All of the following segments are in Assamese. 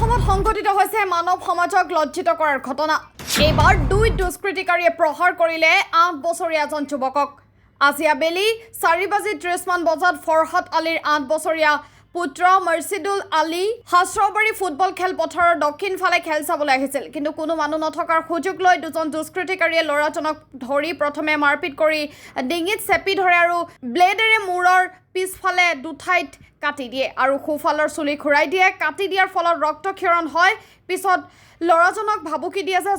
অসমত সংঘটিত হৈছে মানৱ সমাজক লজ্জিত কৰাৰ ঘটনা। এইবাৰ দুই দুষ্কৃতিকাৰীয়ে প্ৰহাৰ কৰিলে 8 বছৰীয়া এজন যুৱকক। আজি আবেলি 4:30 বজাত ফৰহাদ আলীৰ 8 বছৰীয়া পুত্ৰ মৰ্ছিদুল আলী হাছৰাবাৰী ফুটবল খেলপথাৰৰ দক্ষিণ ফালে খেল চাবলৈ আহিছিল। কিন্তু কোনো মানুহ নথকাৰ সুযোগ লৈ দুজন দুষ্কৃতিকাৰীয়ে ল'ৰাজনক ধৰি প্ৰথমে মাৰপিট কৰি ডিঙিত চেপি ধৰে আৰু ব্লেডেৰে মূৰৰ পিছফালে দুঠাইত কাটি দিয়ে আৰু সোঁফালৰ চুলি ঘূৰাই দিয়ে। কাটি দিয়াৰ ফলত ৰক্তক্ষৰণ হয়। পিছত ল'ৰাজনক ভাবুকি দিয়ে যে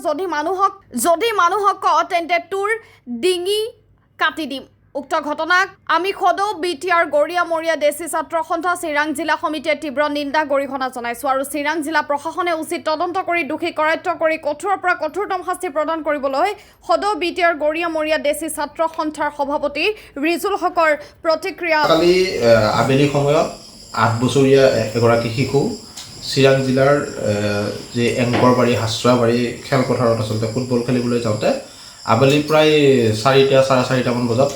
যদি মানুহক ক তেন্তে তোৰ ডিঙি কাটি দিম। উক্ত ঘটনাক আমি সদৌ বিটিআৰ গড়িয়ামৰীয়া দেশী ছাত্ৰ সন্থা চিৰাং জিলা সমিতিয়ে তীব্ৰ নিন্দা গৰিহণা জনাইছোঁ আৰু চিৰাং জিলা প্ৰশাসনে উচিত তদন্ত কৰি দোষী কৰায়ত্ব কৰি কঠোৰৰ পৰা কঠোৰতম শাস্তি প্ৰদান কৰিবলৈ সদৌ বিটিআৰ গড়িয়ামৰীয়া দেশী ছাত্ৰ সন্থাৰ সভাপতি ৰিজুল হকৰ প্ৰতিক্ৰিয়া। কালি আবেলি সময়ত 8 বছৰীয়া এগৰাকী শিশু চিৰাং জিলাৰ যে এংকৰবাৰী হাছৰাবাৰী খেলপথাৰত আচলতে ফুটবল খেলিবলৈ যাওঁতে আবেলি প্ৰায় 4:30 বজাত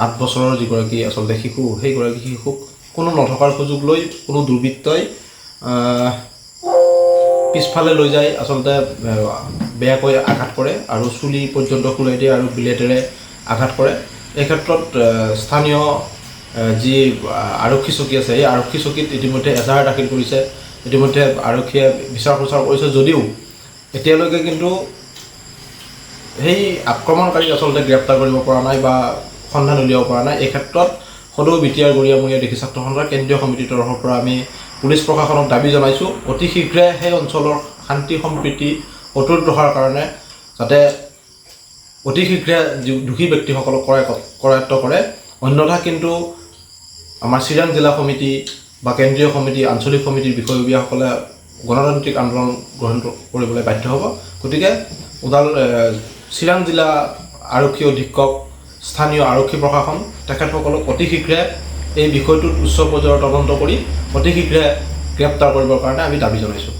8 বছৰৰ যিগৰাকী আচলতে শিশু সেইগৰাকী শিশুক কোনো নথকাৰ সুযোগ লৈ কোনো দুৰ্বৃত্তই পিছফালে লৈ যায় আচলতে বেয়াকৈ আঘাত কৰে আৰু চুলি পৰ্যন্ত খুলাই দিয়ে আৰু ব্লেডেৰে আঘাত কৰে। এই ক্ষেত্ৰত স্থানীয় যি আৰক্ষী চকী আছে এই আৰক্ষী চকীত ইতিমধ্যে এজাহাৰ দাখিল কৰিছে। ইতিমধ্যে আৰক্ষীয়ে বিচাৰ খোচাৰ কৰিছে যদিও এতিয়ালৈকে কিন্তু সেই আক্ৰমণকাৰীক আচলতে গ্ৰেপ্তাৰ কৰিব পৰা নাই বা সন্ধান উলিয়াব পৰা নাই। এই ক্ষেত্ৰত সদৌ বিটিআৰ গড়িয়ামৰীয়া দেশী ছাত্ৰ সন্থাৰ কেন্দ্ৰীয় সমিতিৰ তৰফৰ পৰা আমি পুলিচ প্ৰশাসনক দাবী জনাইছোঁ অতি শীঘ্ৰে সেই অঞ্চলৰ শান্তি সম্প্ৰীতি অটুট ৰখাৰ কাৰণে যাতে অতি শীঘ্ৰে দোষী ব্যক্তিসকলক কৰায়ত্ব কৰে। অন্যথা কিন্তু আমাৰ চিৰাং জিলা সমিতি বা কেন্দ্ৰীয় সমিতি আঞ্চলিক সমিতিৰ বিষয়ববীয়াসকলে গণতান্ত্ৰিক আন্দোলন গ্ৰহণ কৰিবলৈ বাধ্য হ'ব। গতিকে চিৰাং জিলা আৰক্ষী অধীক্ষক স্থানীয় আৰক্ষী প্ৰশাসন তেখেতসকলক অতি শীঘ্ৰে এই বিষয়টোত উচ্চ পৰ্যায়ৰ তদন্ত কৰি অতি শীঘ্ৰে গ্ৰেপ্তাৰ কৰিবৰ কাৰণে আমি দাবী জনাইছোঁ।